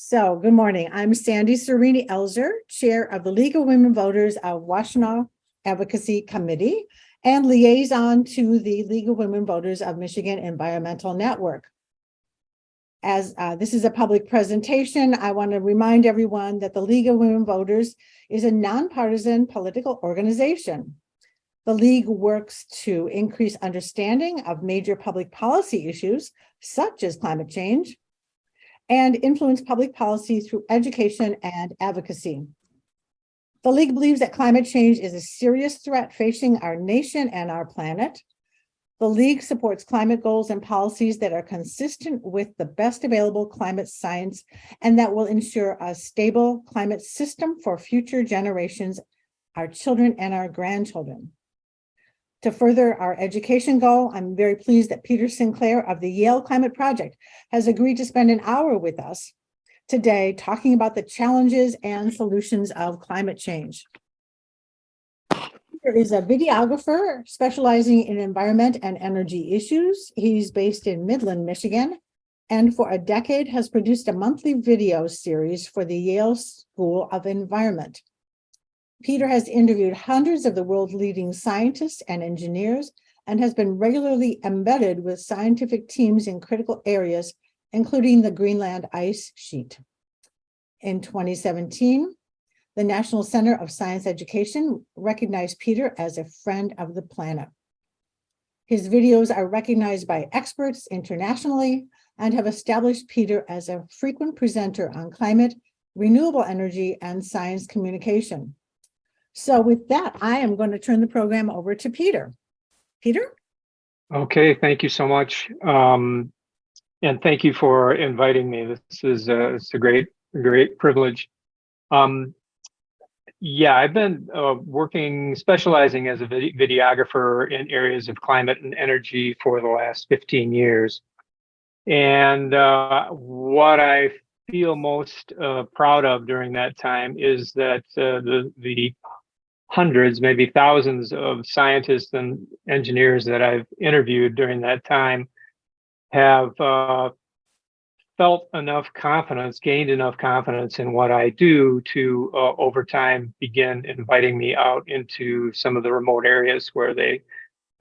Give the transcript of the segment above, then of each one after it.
So, good morning. I'm Sorini Elzer, Chair of the League of Women Voters of Washtenaw Advocacy Committee and Liaison to the League of Women Voters of Michigan Environmental Network. As this is a public presentation, I want to remind everyone that the League of Women Voters is a nonpartisan political organization. The League works to increase understanding of major public policy issues, such as climate change, and influence public policy through education and advocacy. The League believes that climate change is a serious threat facing our nation and our planet. The League supports climate goals and policies that are consistent with the best available climate science and that will ensure a stable climate system for future generations, our children and our grandchildren. To further our education goal, I'm very pleased that Peter Sinclair of the Yale Climate Project has agreed to spend an hour with us today talking about the challenges and solutions of climate change. Peter is a videographer specializing in environment and energy issues. He's based in Midland, Michigan, and for a decade has produced a monthly video series for the Yale School of Environment. Peter has interviewed hundreds of the world's leading scientists and engineers and has been regularly embedded with scientific teams in critical areas, including the Greenland ice sheet. In 2017, the National Center of Science Education recognized Peter as a friend of the planet. His videos are recognized by experts internationally and have established Peter as a frequent presenter on climate, renewable energy, and science communication. So with that, I am going to turn the program over to Peter. Peter? Okay, thank you so much. And thank you for inviting me. This is it's a great privilege. Yeah, I've been specializing as a videographer in areas of climate and energy for the last 15 years. And what I feel most proud of during that time is that the hundreds, maybe thousands of scientists and engineers that I've interviewed during that time have felt enough confidence, gained enough confidence in what I do to, over time, begin inviting me out into some of the remote areas where they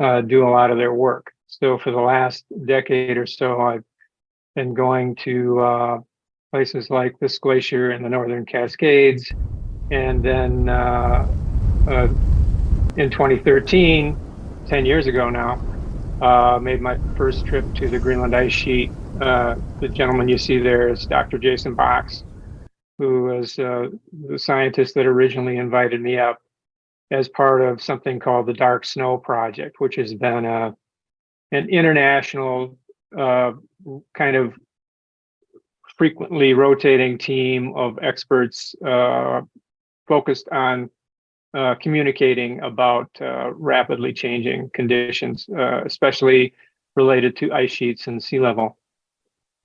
do a lot of their work. So for the last decade or so, I've been going to places like this glacier in the Northern Cascades, and then in 2013, 10 years ago now, made my first trip to the Greenland ice sheet. The gentleman you see there is Dr. Jason Box, who was the scientist that originally invited me up as part of something called the Dark Snow Project, which has been an international kind of frequently rotating team of experts focused on communicating about rapidly changing conditions, especially related to ice sheets and sea level.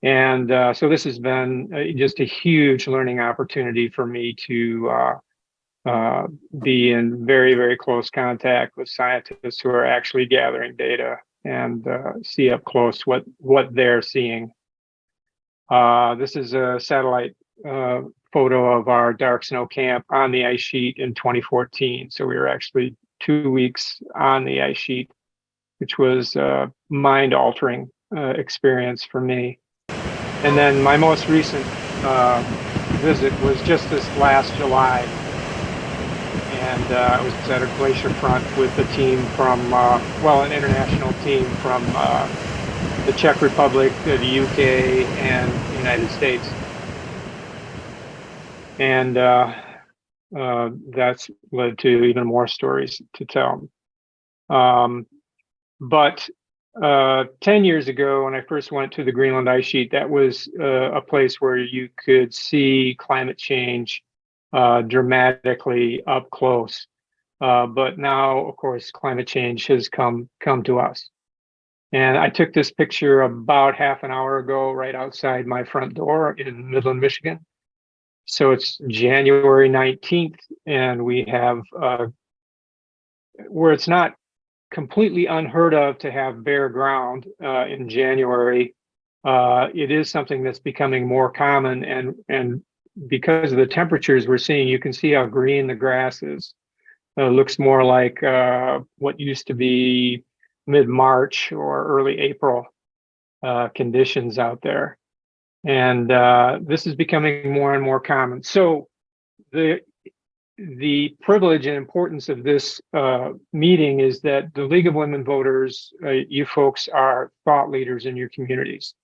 And so this has been just a huge learning opportunity for me to be in very, very close contact with scientists who are actually gathering data and see up close what they're seeing. This is a satellite photo of our dark snow camp on the ice sheet in 2014. So we were actually 2 weeks on the ice sheet, which was a mind-altering experience for me. And then my most recent visit was just this last July. And I was at a glacier front with a team from, an international team from the Czech Republic, the UK, and the United States. And that's led to even more stories to tell. But 10 years ago, when I first went to the Greenland ice sheet, that was a place where you could see climate change dramatically up close. But now, of course, climate change has come to us. And I took this picture about half an hour ago, right outside my front door in Midland, Michigan. So it's January 19th, and we have where it's not completely unheard of to have bare ground in January. it is something that's becoming more common, and because of the temperatures we're seeing, you can see how green the grass is. Looks more like what used to be mid-March or early April conditions out there. And this is becoming more and more common. So the privilege and importance of this meeting is that the League of Women Voters, you folks are thought leaders in your communities.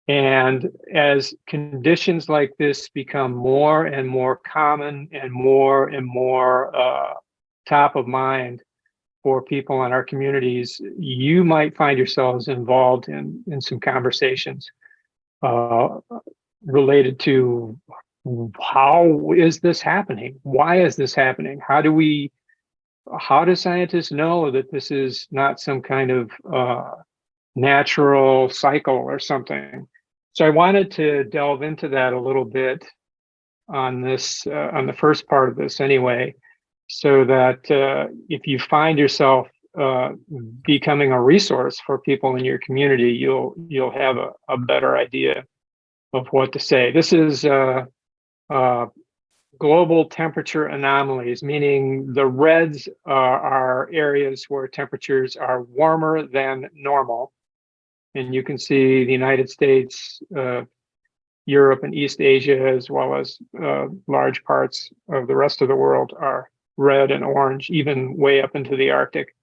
And as conditions like this become more and more common and more top of mind for people in our communities, you might find yourselves involved in some conversations related to how is this happening? Why is this happening? How do scientists know that this is not some kind of natural cycle or something? So I wanted to delve into that a little bit on this, on the first part of this anyway, so that if you find yourself becoming a resource for people in your community, you'll have a better idea of what to say. This is global temperature anomalies, meaning the reds are areas where temperatures are warmer than normal. And you can see the United States, Europe, and East Asia, as well as large parts of the rest of the world, are red and orange, even way up into the Arctic.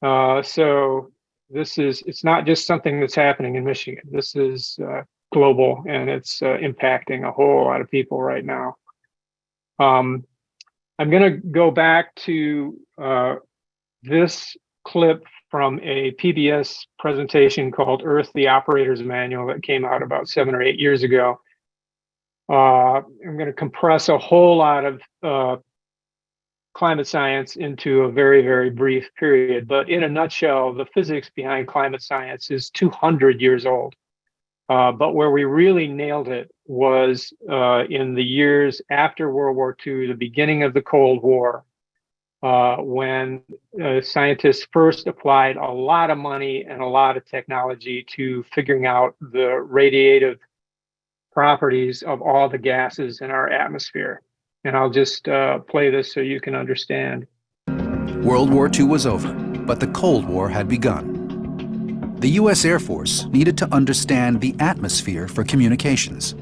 So it's not just something that's happening in Michigan. This is global, and it's impacting a whole lot of people right now. I'm going to go back to this clip from a PBS presentation called Earth, the Operator's Manual that came out about 7 or 8 years ago. I'm going to compress a whole lot of climate science into a very, very brief period. But in a nutshell, the physics behind climate science is 200 years old. But where we really nailed it was in the years after World War II, the beginning of the Cold War, when scientists first applied a lot of money and a lot of technology to figuring out the radiative properties of all the gases in our atmosphere. And I'll just play this so you can understand. World War II was over, but the Cold War had begun. The U.S. Air Force needed to understand the atmosphere for communications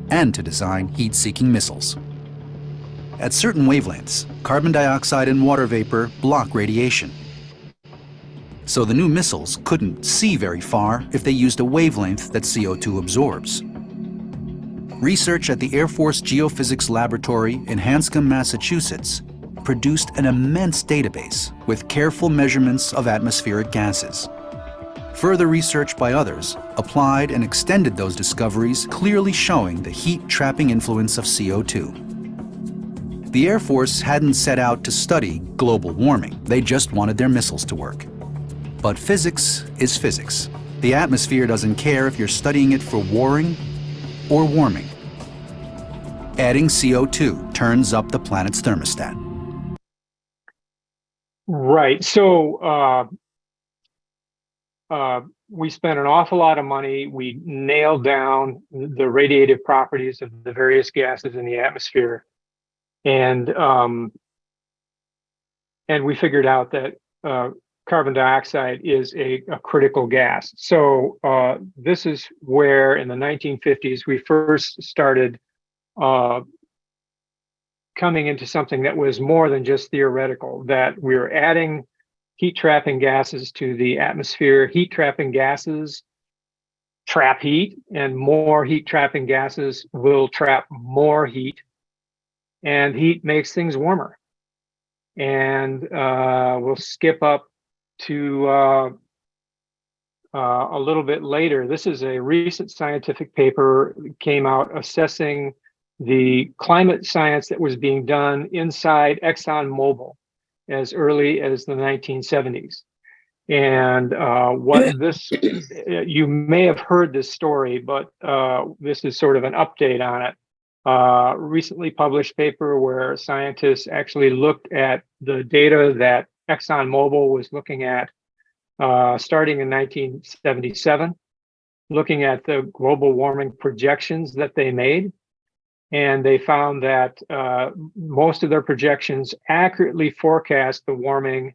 and to design heat-seeking missiles. At certain wavelengths, carbon dioxide and water vapor block radiation. So the new missiles couldn't see very far if they used a wavelength that CO2 absorbs. Research at the Air Force Geophysics Laboratory in Hanscom, Massachusetts, produced an immense database with careful measurements of atmospheric gases. Further research by others applied and extended those discoveries, clearly showing the heat-trapping influence of CO2. The Air Force hadn't set out to study global warming. They just wanted their missiles to work. But physics is physics. The atmosphere doesn't care if you're studying it for warring or warming. Adding CO2 turns up the planet's thermostat. Right. So we spent an awful lot of money. We nailed down the radiative properties of the various gases in the atmosphere. And we figured out that carbon dioxide is a critical gas. So this is where in the 1950s, we first started coming into something that was more than just theoretical, that we were adding heat-trapping gases to the atmosphere. Heat-trapping gases trap heat, and more heat-trapping gases will trap more heat, and heat makes things warmer. And we'll skip up to a little bit later. This is a recent scientific paper that came out assessing the climate science that was being done inside ExxonMobil as early as the 1970s. And what this, you may have heard this story, but this is sort of an update on it. Recently published paper where scientists actually looked at the data that ExxonMobil was looking at starting in 1977 looking at the global warming projections that they made. And they found that most of their projections accurately forecast the warming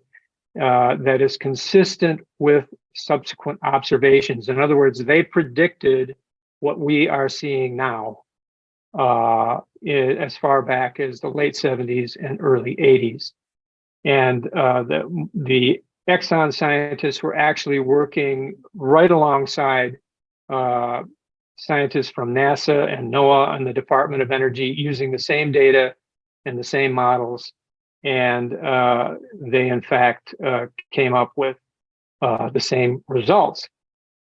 that is consistent with subsequent observations. In other words, they predicted what we are seeing now as far back as the late 70s and early 80s. And the Exxon scientists were actually working right alongside scientists from NASA and NOAA and the Department of Energy using the same data and the same models. And they, in fact, came up with the same results.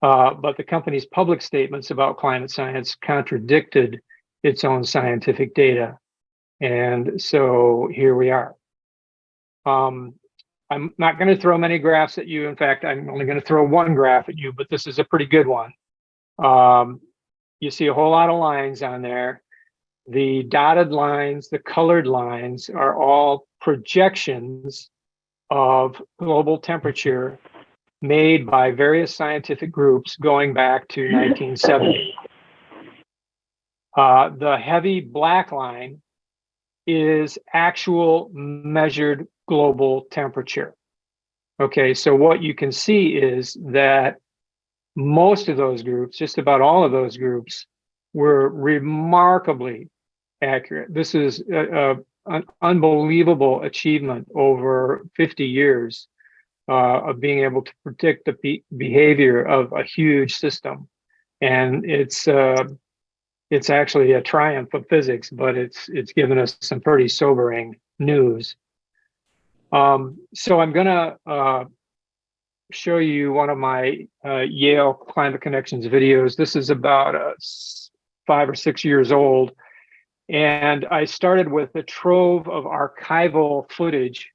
But the company's public statements about climate science contradicted its own scientific data. And so here we are. I'm not going to throw many graphs at you. In fact, I'm only going to throw one graph at you, but this is a pretty good one. You see a whole lot of lines on there. The dotted lines, the colored lines are all projections of global temperature made by various scientific groups going back to 1970. The heavy black line is actual measured global temperature. Okay, so what you can see is that most of those groups, just about all of those groups, were remarkably accurate. This is an unbelievable achievement over 50 years of being able to predict the behavior of a huge system. And it's actually a triumph of physics, but it's given us some pretty sobering news. So I'm gonna show you one of my Yale Climate Connections videos. This is about 5 or 6 years old. And I started with a trove of archival footage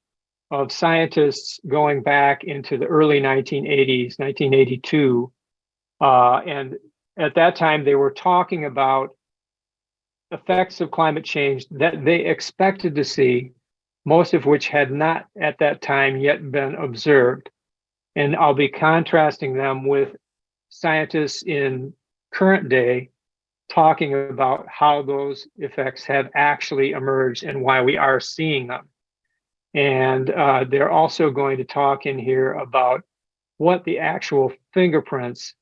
of scientists going back into the early 1980s, 1982. And at that time, they were talking about effects of climate change that they expected to see, most of which had not at that time yet been observed. And I'll be contrasting them with scientists in current day talking about how those effects have actually emerged and why we are seeing them. And they're also going to talk in here about what the actual fingerprints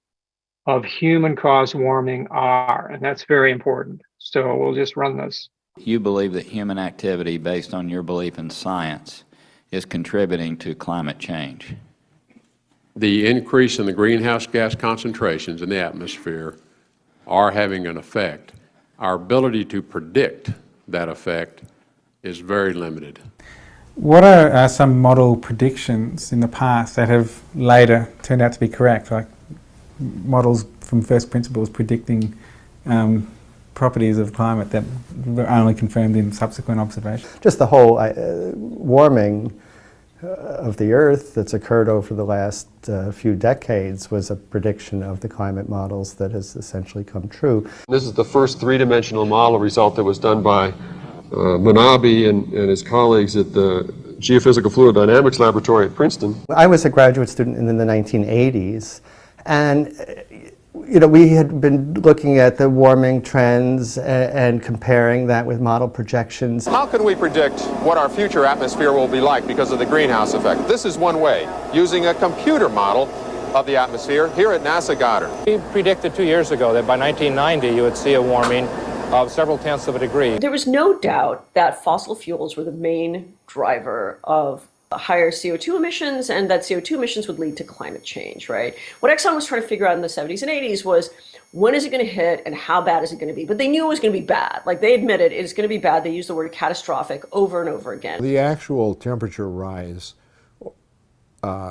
of human-caused warming are, and that's very important. So we'll just run this. You believe that human activity, based on your belief in science, is contributing to climate change? The increase in the greenhouse gas concentrations in the atmosphere are having an effect. Our ability to predict that effect is very limited. What are some model predictions in the past that have later turned out to be correct, like models from first principles predicting properties of climate that were only confirmed in subsequent observation? Just the whole warming of the Earth that's occurred over the last few decades was a prediction of the climate models that has essentially come true. This is the first three-dimensional model result that was done by Manabe and his colleagues at the Geophysical Fluid Dynamics Laboratory at Princeton. I was a graduate student in the 1980s, and we had been looking at the warming trends and comparing that with model projections. How can we predict what our future atmosphere will be like because of the greenhouse effect? This is one way, using a computer model of the atmosphere here at NASA Goddard. We predicted 2 years ago that by 1990 you would see a warming of several tenths of a degree. There was no doubt that fossil fuels were the main driver of higher CO2 emissions, and that CO2 emissions would lead to climate change, right? What Exxon was trying to figure out in the 70s and 80s was, when is it going to hit and how bad is it going to be? But they knew it was going to be bad. Like, they admitted it's going to be bad. They used the word catastrophic over and over again. The actual temperature rise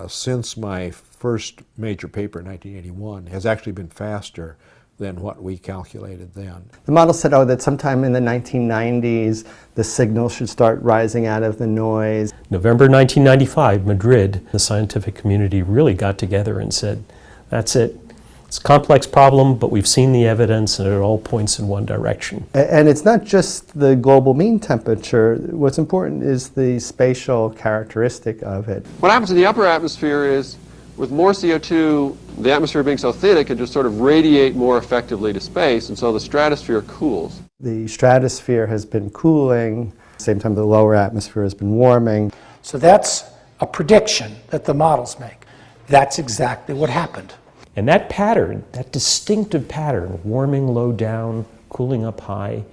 since my first major paper in 1981 has actually been faster than what we calculated then. The model said, that sometime in the 1990s, the signal should start rising out of the noise. November 1995, Madrid, the scientific community really got together and said, that's it. It's a complex problem, but we've seen the evidence and it all points in one direction. And it's not just the global mean temperature. What's important is the spatial characteristic of it. What happens in the upper atmosphere is With more CO2, the atmosphere being so thin, it can just sort of radiate more effectively to space, and so the stratosphere cools. The stratosphere has been cooling, at the same time the lower atmosphere has been warming. So that's a prediction that the models make. That's exactly what happened. And that pattern, that distinctive pattern, warming low down, cooling up high,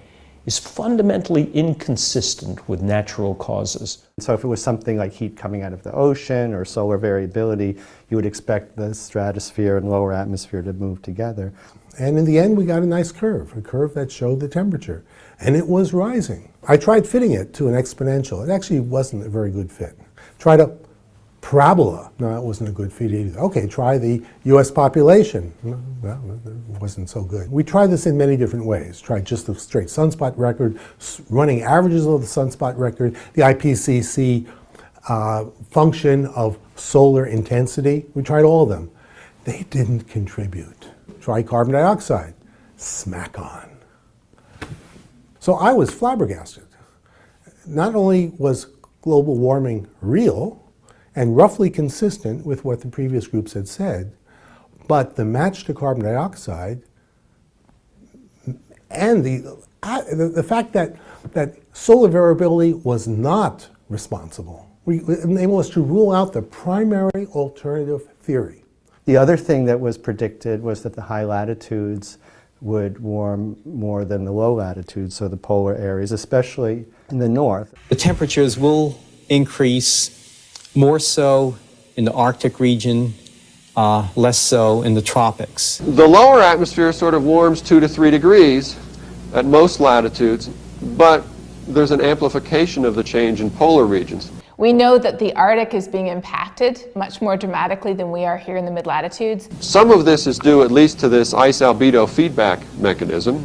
is fundamentally inconsistent with natural causes. So if it was something like heat coming out of the ocean or solar variability, you would expect the stratosphere and lower atmosphere to move together. And in the end, we got a nice curve, a curve that showed the temperature. And it was rising. I tried fitting it to an exponential. It actually wasn't a very good fit. Tried a parabola. No, that wasn't a good fit either. Okay, try the US population. Well, it wasn't so good. We tried this in many different ways. Tried just the straight sunspot record, running averages of the sunspot record, the IPCC function of solar intensity. We tried all of them. They didn't contribute. Try carbon dioxide. Smack on. So I was flabbergasted. Not only was global warming real and roughly consistent with what the previous groups had said, but the match to carbon dioxide and the fact that solar variability was not responsible enabled us to rule out the primary alternative theory. The other thing that was predicted was that the high latitudes would warm more than the low latitudes, so the polar areas, especially in the north. The temperatures will increase more so in the Arctic region, less so in the tropics. The lower atmosphere sort of warms 2 to 3 degrees at most latitudes, but there's an amplification of the change in polar regions. We know that the Arctic is being impacted much more dramatically than we are here in the mid-latitudes. Some of this is due at least to this ice albedo feedback mechanism.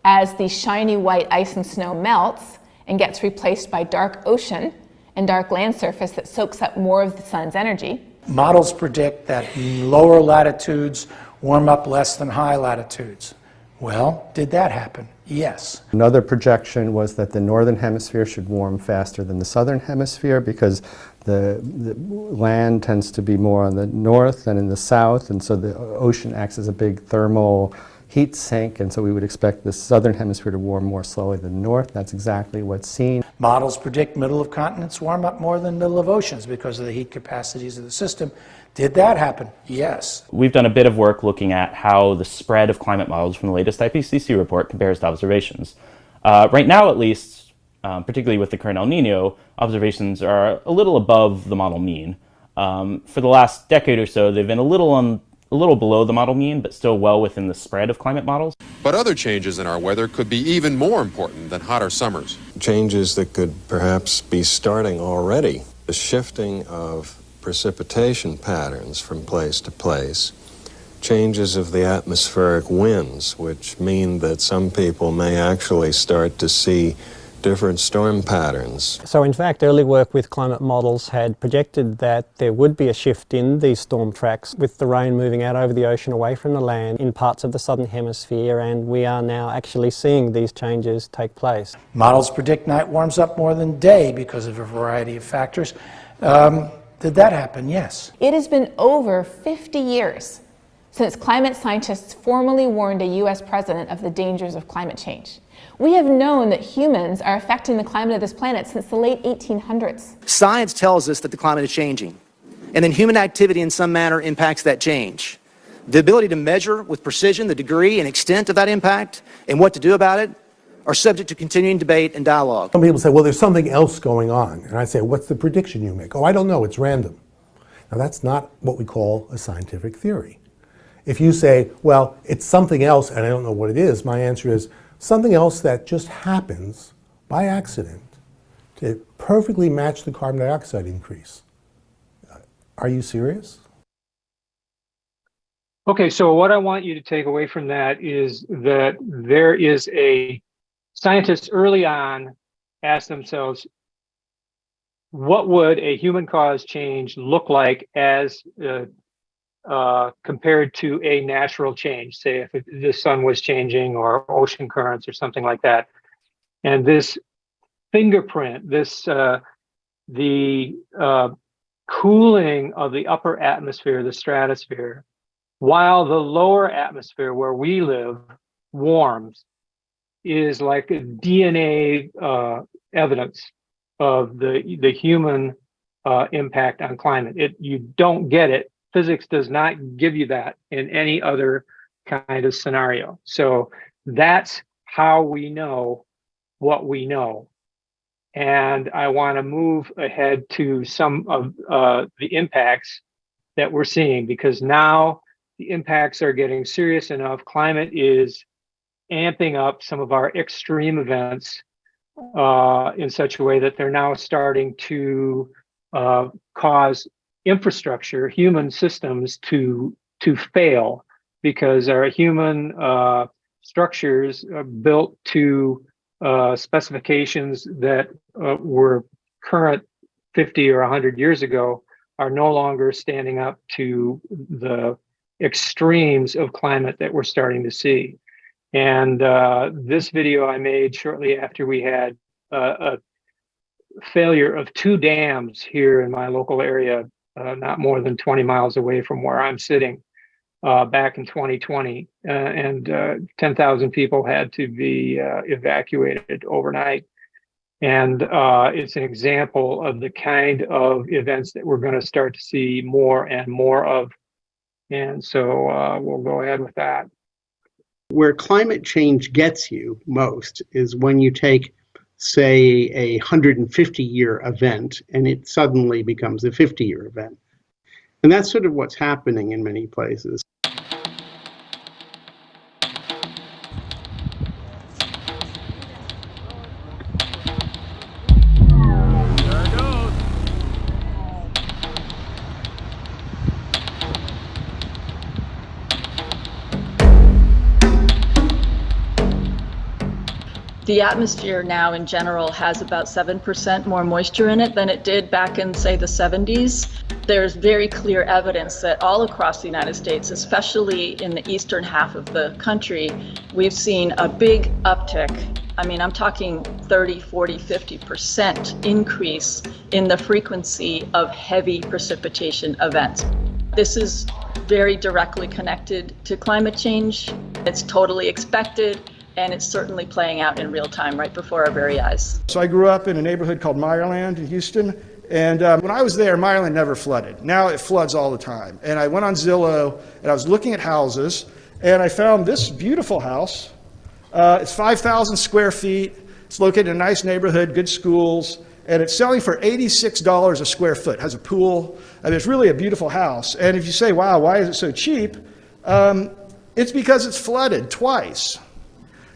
As the shiny white ice and snow melts and gets replaced by dark ocean and dark land surface that soaks up more of the sun's energy. Models predict that lower latitudes warm up less than high latitudes. Well, did that happen? Yes. Another projection was that the northern hemisphere should warm faster than the southern hemisphere because the land tends to be more on the north than in the south, and so the ocean acts as a big thermal heat sink, and so we would expect the southern hemisphere to warm more slowly than the north. That's exactly what's seen. Models predict middle of continents warm up more than middle of oceans because of the heat capacities of the system. Did that happen? Yes. We've done a bit of work looking at how the spread of climate models from the latest IPCC report compares to observations. Right now, at least, particularly with the current El Nino, observations are a little above the model mean. For the last decade or so, they've been a little below the model mean, but still well within the spread of climate models. But other changes in our weather could be even more important than hotter summers. Changes that could perhaps be starting already. The shifting of precipitation patterns from place to place. Changes of the atmospheric winds, which mean that some people may actually start to see different storm patterns. So in fact, early work with climate models had projected that there would be a shift in these storm tracks with the rain moving out over the ocean away from the land in parts of the southern hemisphere, and we are now actually seeing these changes take place. Models predict night warms up more than day because of a variety of factors. Did that happen? Yes. It has been over 50 years since climate scientists formally warned a US president of the dangers of climate change. We have known that humans are affecting the climate of this planet since the late 1800s. Science tells us that the climate is changing, and then human activity in some manner impacts that change. The ability to measure with precision the degree and extent of that impact and what to do about it are subject to continuing debate and dialogue. Some people say, well, there's something else going on. And I say, what's the prediction you make? Oh, I don't know, it's random. Now, that's not what we call a scientific theory. If you say, well, it's something else and I don't know what it is, my answer is something else that just happens by accident to perfectly match the carbon dioxide increase. Are you serious? Okay, so what I want you to take away from that is that there is scientists early on asked themselves, what would a human-caused change look like as compared to a natural change, say if the sun was changing or ocean currents or something like that. And this fingerprint, the cooling of the upper atmosphere, the stratosphere, while the lower atmosphere where we live warms, is like a DNA evidence of the human impact on climate. You don't get it. Physics does not give you that in any other kind of scenario. So that's how we know what we know. And I want to move ahead to some of the impacts that we're seeing, because now the impacts are getting serious enough. Climate is amping up some of our extreme events in such a way that they're now starting to cause infrastructure, human systems to fail, because our human structures are built to specifications that were current 50 or 100 years ago are no longer standing up to the extremes of climate that we're starting to see. And this video I made shortly after we had a failure of 2 dams here in my local area, not more than 20 miles away from where I'm sitting, back in 2020. And 10,000 people had to be evacuated overnight. And it's an example of the kind of events that we're going to start to see more and more of. And so we'll go ahead with that. Where climate change gets you most is when you take, say, a 150-year event and it suddenly becomes a 50-year event. And that's sort of what's happening in many places. The atmosphere now in general has about 7% more moisture in it than it did back in, say, the 70s. There's very clear evidence that all across the United States, especially in the eastern half of the country, we've seen a big uptick. I mean, I'm talking 30, 40, 50% increase in the frequency of heavy precipitation events. This is very directly connected to climate change. It's totally expected. And it's certainly playing out in real time right before our very eyes. So I grew up in a neighborhood called Meyerland in Houston. And when I was there, Meyerland never flooded. Now it floods all the time. And I went on Zillow and I was looking at houses and I found this beautiful house. It's 5,000 square feet. It's located in a nice neighborhood, good schools. And it's selling for $86 a square foot. It has a pool. I mean, it's really a beautiful house. And if you say, wow, why is it so cheap? It's because it's flooded twice.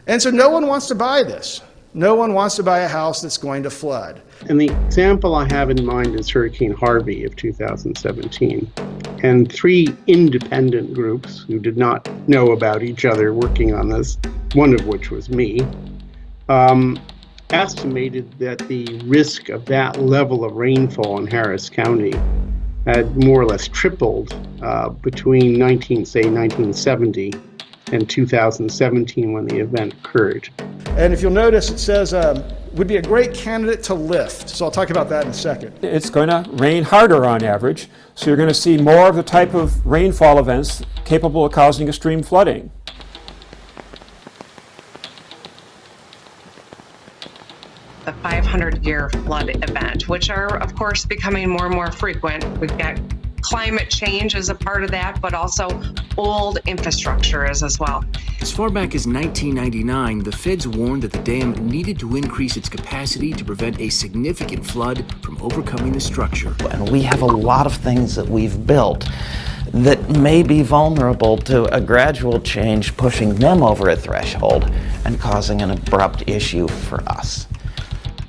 And so no one wants to buy this. No one wants to buy a house that's going to flood. And the example I have in mind is Hurricane Harvey of 2017. And 3 independent groups who did not know about each other working on this, one of which was me, estimated that the risk of that level of rainfall in Harris County had more or less tripled between 1970 and 2017 when the event occurred. And if you'll notice, it says, would be a great candidate to lift. So I'll talk about that in a second. It's going to rain harder on average, so you're going to see more of the type of rainfall events capable of causing extreme flooding. The 500-year flood event, which are, of course, becoming more and more frequent. We've got climate change as a part of that, but also old infrastructure as well. As far back as 1999, the feds warned that the dam needed to increase its capacity to prevent a significant flood from overcoming the structure. And we have a lot of things that we've built that may be vulnerable to a gradual change, pushing them over a threshold and causing an abrupt issue for us.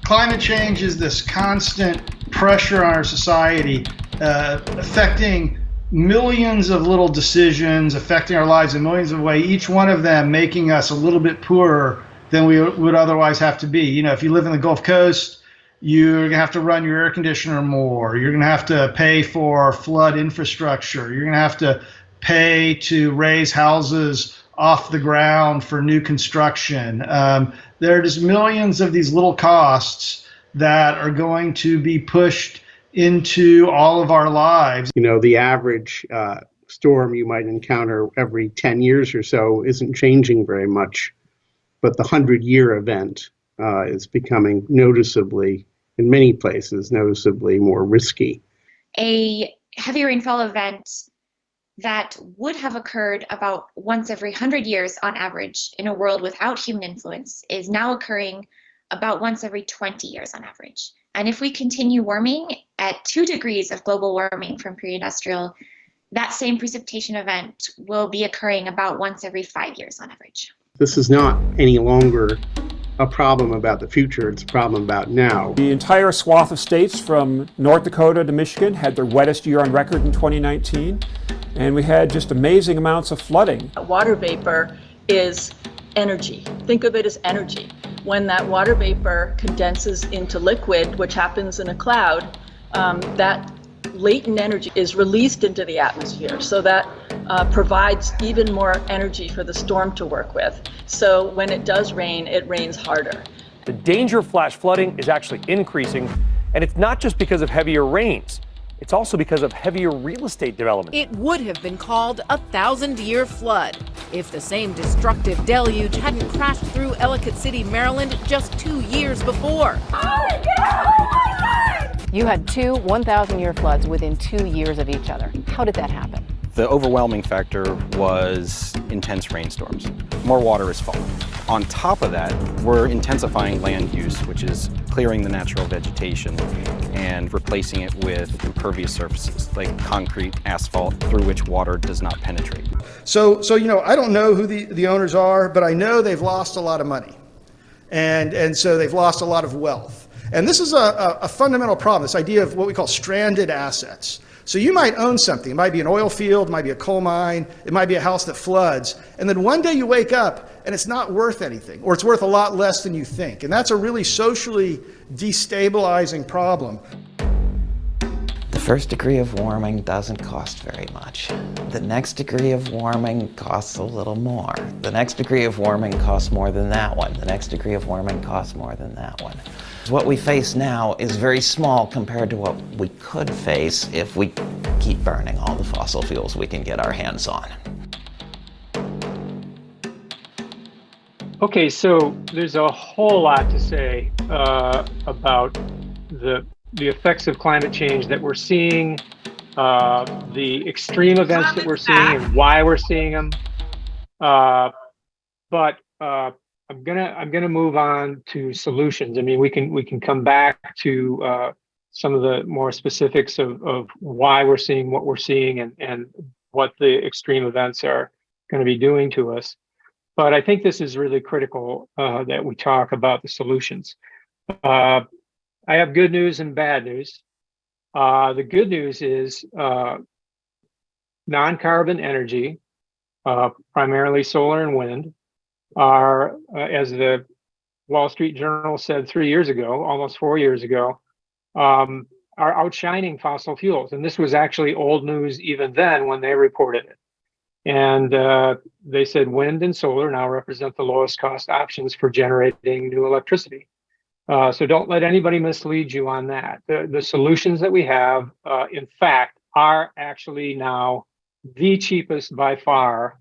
Climate change is this constant pressure on our society, affecting millions of little decisions, affecting our lives in millions of ways, each one of them making us a little bit poorer than we would otherwise have to be. You know, if you live in the Gulf Coast, you're going to have to run your air conditioner more. You're going to have to pay for flood infrastructure. You're going to have to pay to raise houses off the ground for new construction. There are just millions of these little costs that are going to be pushed into all of our lives. You know, the average storm you might encounter every 10 years or so isn't changing very much, but the 100-year event is becoming noticeably, in many places, noticeably more risky. A heavy rainfall event that would have occurred about once every 100 years on average in a world without human influence is now occurring about once every 20 years on average. And if we continue warming at 2 degrees of global warming from pre-industrial, that same precipitation event will be occurring about once every 5 years on average. This is not any longer a problem about the future, it's a problem about now. The entire swath of states from North Dakota to Michigan had their wettest year on record in 2019, and we had just amazing amounts of flooding. Water vapor is energy. Think of it as energy. When that water vapor condenses into liquid, which happens in a cloud, that latent energy is released into the atmosphere. So that provides even more energy for the storm to work with. So when it does rain, it rains harder. The danger of flash flooding is actually increasing, and it's not just because of heavier rains. It's also because of heavier real estate development. It would have been called a 1,000-year flood if the same destructive deluge hadn't crashed through Ellicott City, Maryland just 2 years before. You had 2 1,000-year floods within 2 years of each other. How did that happen? The overwhelming factor was intense rainstorms. More water is falling. On top of that, we're intensifying land use, which is clearing the natural vegetation and replacing it with impervious surfaces like concrete, asphalt, through which water does not penetrate. So you know, I don't know who the owners are, but I know they've lost a lot of money. And so they've lost a lot of wealth. And this is a fundamental problem, this idea of what we call stranded assets. So you might own something. It might be an oil field, it might be a coal mine, it might be a house that floods. And then one day you wake up and it's not worth anything, or it's worth a lot less than you think. And that's a really socially destabilizing problem. The first degree of warming doesn't cost very much. The next degree of warming costs a little more. The next degree of warming costs more than that one. The next degree of warming costs more than that one. What we face now is very small compared to what we could face if we keep burning all the fossil fuels we can get our hands on. Okay, so there's a whole lot to say about the effects of climate change that we're seeing, the extreme events that we're seeing, and why we're seeing them. But I'm gonna move on to solutions. I mean, we can come back to some of the more specifics of why we're seeing what we're seeing and what the extreme events are going to be doing to us. But I think this is really critical that we talk about the solutions. I have good news and bad news. The good news is non-carbon energy, primarily solar and wind, are, as the Wall Street Journal said 3 years ago, almost 4 years ago, are outshining fossil fuels. And this was actually old news even then when they reported it. And they said wind and solar now represent the lowest cost options for generating new electricity. So don't let anybody mislead you on that. The solutions that we have, in fact, are actually now the cheapest by far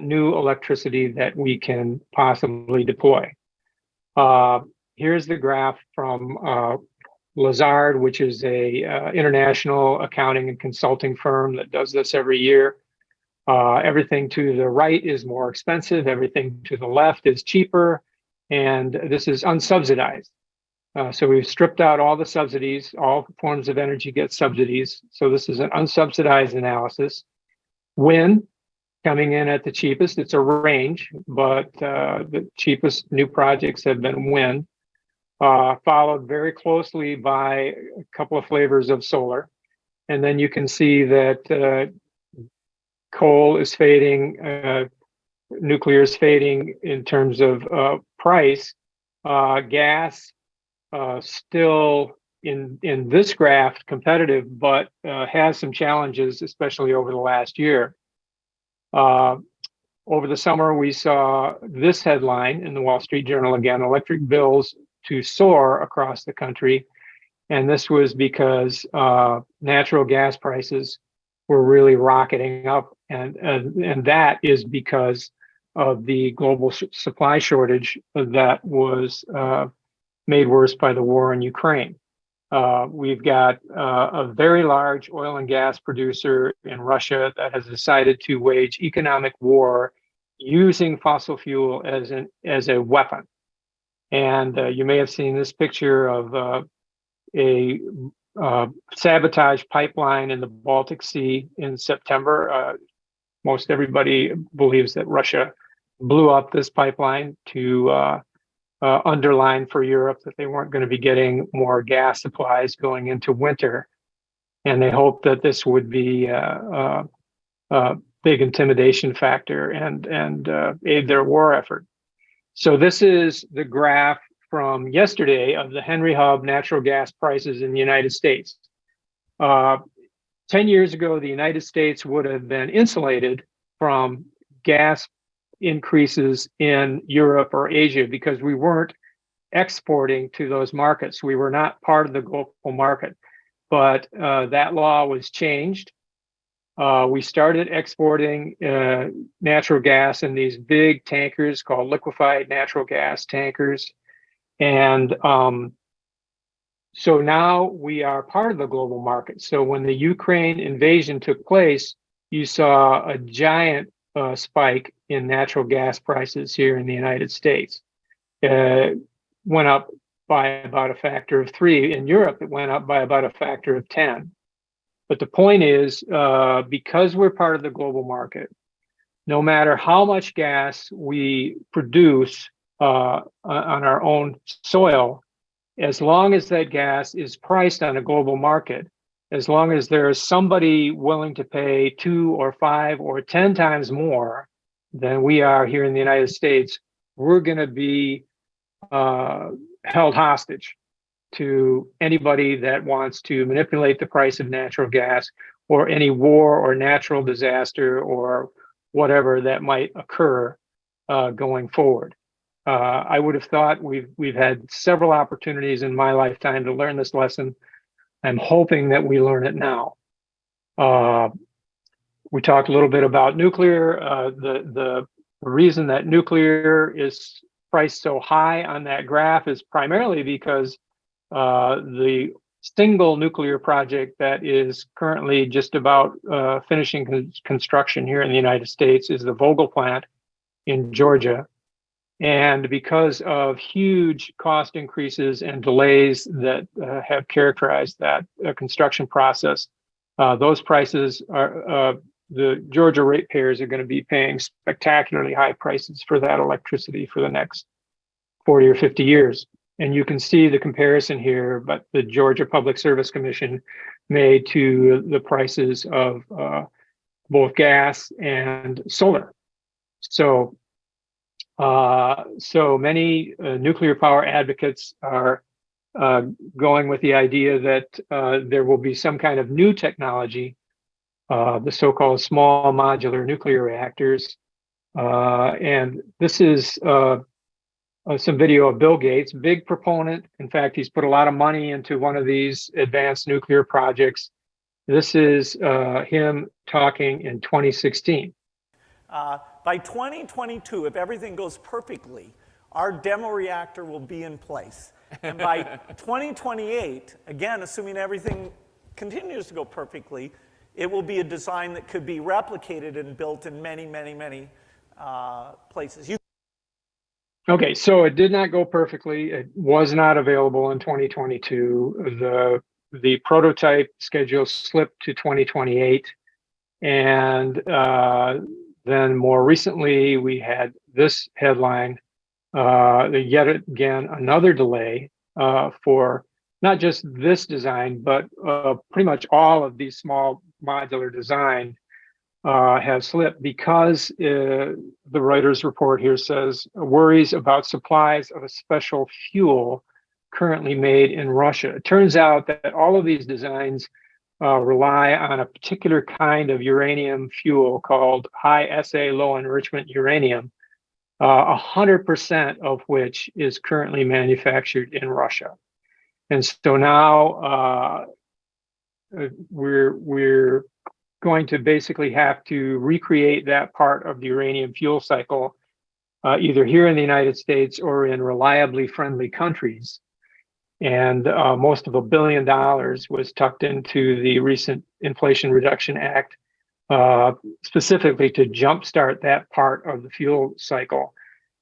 new electricity that we can possibly deploy. Here's the graph from Lazard, which is a international accounting and consulting firm that does this every year. Everything to the right is more expensive, everything to the left is cheaper, and this is unsubsidized. So we've stripped out all the subsidies, all forms of energy get subsidies. So this is an unsubsidized analysis. Wind coming in at the cheapest, it's a range, but the cheapest new projects have been wind, followed very closely by a couple of flavors of solar. And then you can see that coal is fading, nuclear is fading in terms of price. Gas still in this graph competitive, but has some challenges, especially over the last year. Over the summer, we saw this headline in the Wall Street Journal again: electric bills to soar across the country. And this was because natural gas prices were really rocketing up, and that is because of the global supply shortage that was made worse by the war in Ukraine. We've got a very large oil and gas producer in Russia that has decided to wage economic war using fossil fuel as a weapon. And you may have seen this picture of a sabotage pipeline in the Baltic Sea in September. Most everybody believes that Russia blew up this pipeline to underline for Europe that they weren't going to be getting more gas supplies going into winter. And they hoped that this would be a big intimidation factor and aid their war effort. So this is the graph from yesterday of the Henry Hub natural gas prices in the United States. 10 years ago, the United States would have been insulated from gas increases in Europe or Asia because we weren't exporting to those markets. We were not part of the global market. But that law was changed. We started exporting natural gas in these big tankers called liquefied natural gas tankers. And so now we are part of the global market. So when the Ukraine invasion took place, you saw a giant spike in natural gas prices here in the United States. Went up by about a factor of 3. In Europe, it went up by about a factor of 10. But the point is, because we're part of the global market, no matter how much gas we produce on our own soil, as long as that gas is priced on a global market, as long as there is somebody willing to pay 2 or 5 or 10 times more than we are here in the United States, we're going to be held hostage to anybody that wants to manipulate the price of natural gas, or any war or natural disaster or whatever that might occur going forward. I would have thought we've had several opportunities in my lifetime to learn this lesson. I'm hoping that we learn it now. We talked a little bit about nuclear. The reason that nuclear is priced so high on that graph is primarily because the single nuclear project that is currently just about finishing construction here in the United States is the Vogtle plant in Georgia. And because of huge cost increases and delays that have characterized that construction process, those prices are, the Georgia ratepayers are going to be paying spectacularly high prices for that electricity for the next 40 or 50 years. And you can see the comparison here, but the Georgia Public Service Commission made to the prices of both gas and solar. So many nuclear power advocates are going with the idea that there will be some kind of new technology, the so-called small modular nuclear reactors. And this is some video of Bill Gates, big proponent. In fact, he's put a lot of money into one of these advanced nuclear projects. This is him talking in 2016. By 2022, if everything goes perfectly, our demo reactor will be in place. And by 2028, again, assuming everything continues to go perfectly, it will be a design that could be replicated and built in many, many, many places. Okay, so it did not go perfectly. It was not available in 2022. The prototype schedule slipped to 2028. And then more recently, we had this headline, yet again, another delay for not just this design, but pretty much all of these small modular design have slipped because the Reuters report here says worries about supplies of a special fuel currently made in Russia. It turns out that all of these designs rely on a particular kind of uranium fuel called high assay low enrichment uranium, 100% of which is currently manufactured in Russia. And so now we're going to basically have to recreate that part of the uranium fuel cycle, either here in the United States or in reliably friendly countries. And most of $1 billion was tucked into the recent Inflation Reduction Act, specifically to jumpstart that part of the fuel cycle.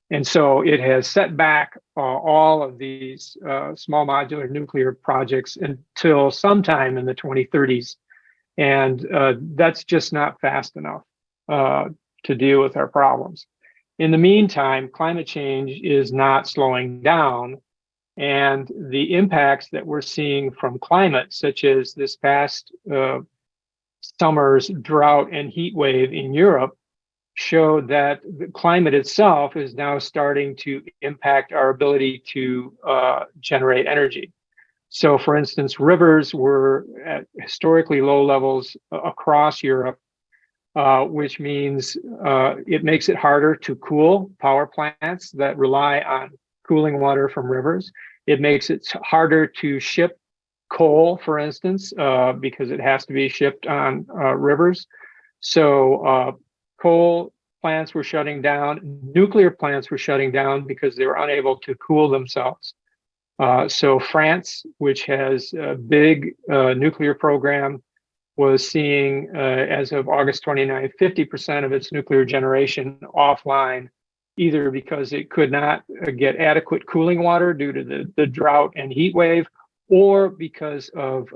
And so it has set back all of these small modular nuclear projects until sometime in the 2030s. And that's just not fast enough to deal with our problems. In the meantime, climate change is not slowing down. And the impacts that we're seeing from climate, such as this past summer's drought and heat wave in Europe, show that the climate itself is now starting to impact our ability to generate energy. So, for instance, rivers were at historically low levels across Europe, which means it makes it harder to cool power plants that rely on cooling water from rivers. It makes it harder to ship coal, for instance, because it has to be shipped on rivers. So coal plants were shutting down, nuclear plants were shutting down because they were unable to cool themselves. So France, which has a big nuclear program, was seeing, as of August 29th, 50% of its nuclear generation offline, either because it could not get adequate cooling water due to the drought and heat wave, or because of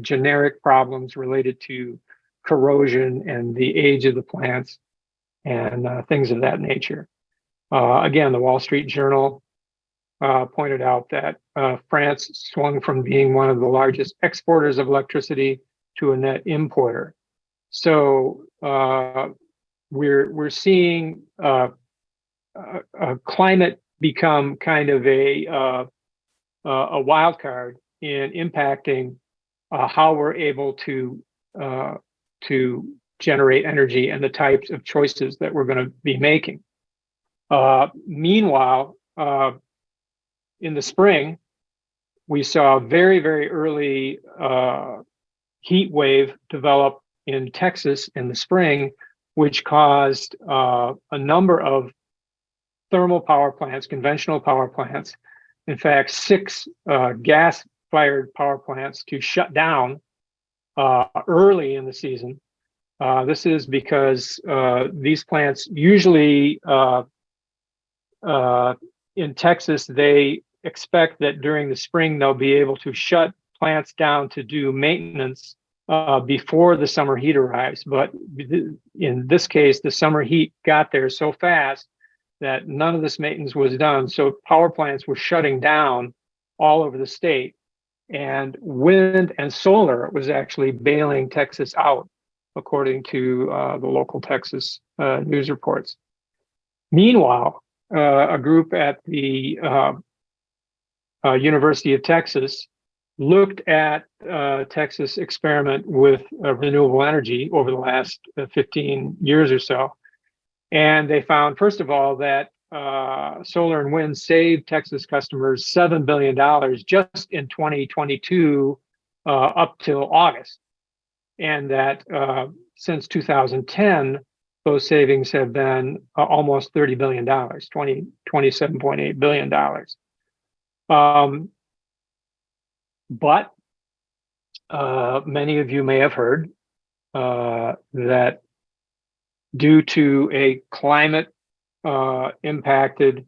generic problems related to corrosion and the age of the plants and things of that nature. Again, the Wall Street Journal pointed out that France swung from being one of the largest exporters of electricity to a net importer. So we're seeing climate become kind of a wild card in impacting how we're able to generate energy and the types of choices that we're going to be making. Meanwhile, in the spring, we saw a very, very early heat wave develop in Texas in the spring, which caused a number of thermal power plants, conventional power plants, in fact, 6 gas-fired power plants to shut down early in the season. This is because these plants usually in Texas, they expect that during the spring, they'll be able to shut plants down to do maintenance before the summer heat arrives. But in this case, the summer heat got there so fast that none of this maintenance was done. So power plants were shutting down all over the state. And wind and solar was actually bailing Texas out, according to the local Texas news reports. Meanwhile, a group at the University of Texas looked at Texas experiment with renewable energy over the last 15 years or so. And they found, first of all, that solar and wind saved Texas customers $7 billion just in 2022 up till August. And that since 2010, those savings have been almost $30 billion, $27.8 billion. But many of you may have heard that due to a climate impacted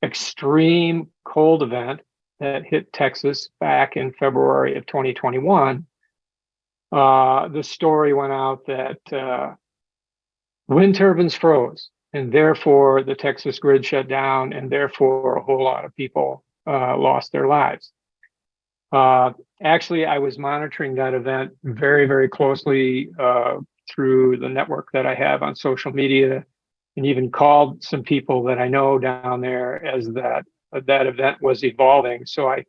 extreme cold event that hit Texas back in February of 2021, the story went out that wind turbines froze, and therefore the Texas grid shut down, and therefore a whole lot of people lost their lives. Actually, I was monitoring that event very, very closely through the network that I have on social media, and even called some people that I know down there as that event was evolving. So I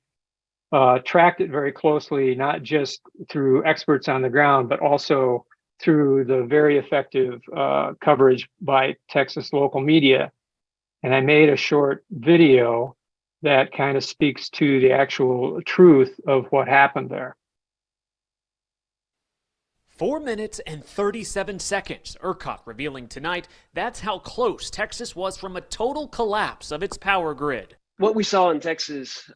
tracked it very closely, not just through experts on the ground, but also through the very effective coverage by Texas local media. And I made a short video that kind of speaks to the actual truth of what happened there. 4 minutes and 37 seconds. ERCOT revealing tonight that's how close Texas was from a total collapse of its power grid. What we saw in Texas,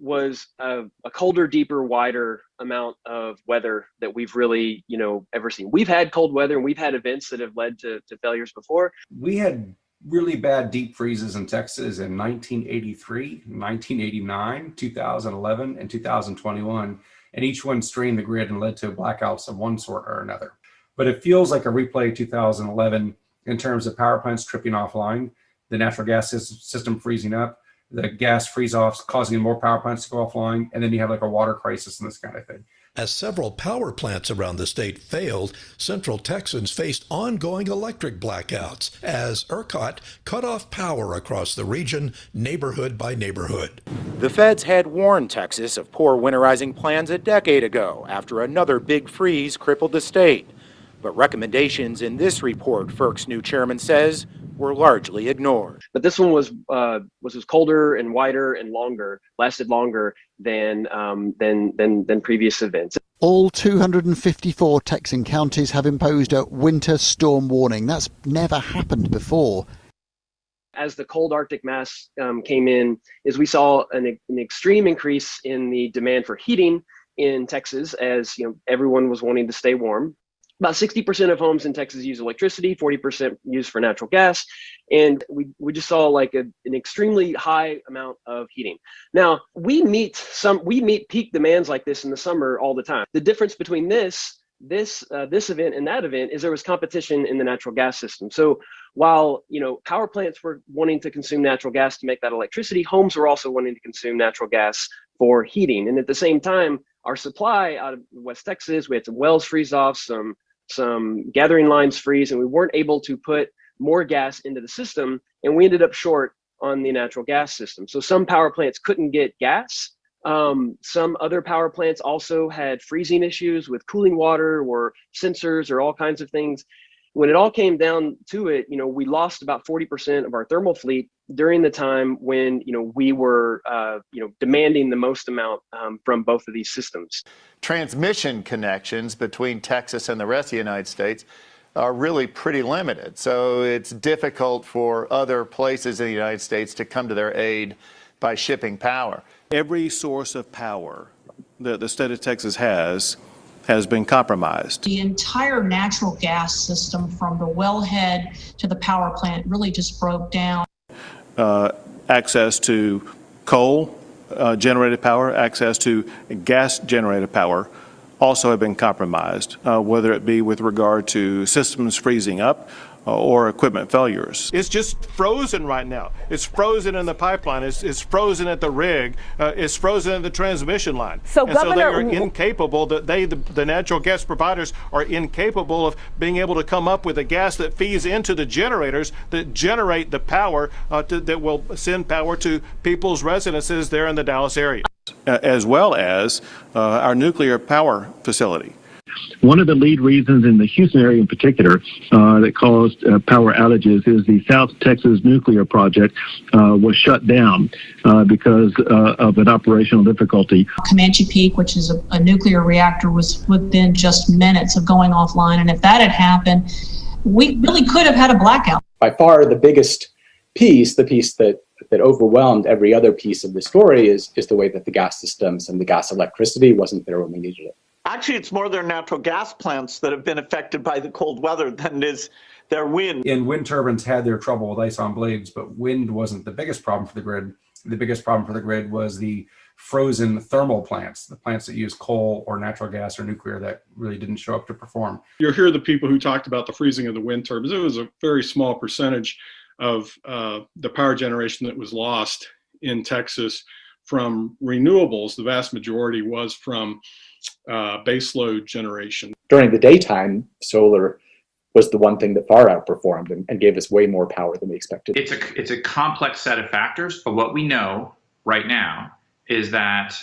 was a colder, deeper, wider amount of weather that we've really, ever seen. We've had cold weather and we've had events that have led to failures before. We had really bad deep freezes in Texas in 1983, 1989, 2011, and 2021. And each one strained the grid and led to blackouts of one sort or another. But it feels like a replay of 2011 in terms of power plants tripping offline, the natural gas system freezing up, the gas freeze-offs causing more power plants to go offline, and then you have like a water crisis and this kind of thing. As several power plants around the state failed, Central Texans faced ongoing electric blackouts as ERCOT cut off power across the region, neighborhood by neighborhood. The feds had warned Texas of poor winterizing plans a decade ago after another big freeze crippled the state. But recommendations in this report, FERC's new chairman says, were largely ignored. But this one was colder and wider and longer, lasted longer than previous events. All 254 Texan counties have imposed a winter storm warning. That's never happened before. As the cold Arctic mass came in, we saw an extreme increase in the demand for heating in Texas, as everyone was wanting to stay warm. About 60% of homes in Texas use electricity, 40% use for natural gas, and we just saw like an extremely high amount of heating. Now we meet peak demands like this in the summer all the time. The difference between this event and that event is there was competition in the natural gas system. So while power plants were wanting to consume natural gas to make that electricity, homes were also wanting to consume natural gas for heating. And at the same time, our supply out of West Texas, we had some wells freeze off, some gathering lines freeze, and we weren't able to put more gas into the system, and we ended up short on the natural gas system. So some power plants couldn't get gas. Some other power plants also had freezing issues with cooling water or sensors or all kinds of things. When it all came down to it, we lost about 40% of our thermal fleet during the time when, we were, demanding the most amount from both of these systems. Transmission connections between Texas and the rest of the United States are really pretty limited. So it's difficult for other places in the United States to come to their aid by shipping power. Every source of power that the state of Texas has been compromised. The entire natural gas system from the wellhead to the power plant really just broke down. Access to coal generated power, access to gas generated power also have been compromised, whether it be with regard to systems freezing up or equipment failures. It's just frozen right now. It's frozen in the pipeline. It's frozen at the rig. It's frozen in the transmission line. So they are incapable. The natural gas providers are incapable of being able to come up with a gas that feeds into the generators that generate the power that will send power to people's residences there in the Dallas area, as well as our nuclear power facility. One of the lead reasons in the Houston area in particular that caused power outages is the South Texas nuclear project was shut down because of an operational difficulty. Comanche Peak, which is a nuclear reactor, was within just minutes of going offline. And if that had happened, we really could have had a blackout. By far the biggest piece, the piece that overwhelmed every other piece of the story is the way that the gas systems and the gas electricity wasn't there when we needed it. Actually, it's more their natural gas plants that have been affected by the cold weather than it is their wind. And wind turbines had their trouble with ice on blades, but wind wasn't the biggest problem for the grid. The biggest problem for the grid was the frozen thermal plants, the plants that use coal or natural gas or nuclear that really didn't show up to perform. You'll hear the people who talked about the freezing of the wind turbines. It was a very small percentage of the power generation that was lost in Texas from renewables. The vast majority was from baseload generation. During the daytime, solar was the one thing that far outperformed and gave us way more power than we expected. It's a complex set of factors, but what we know right now is that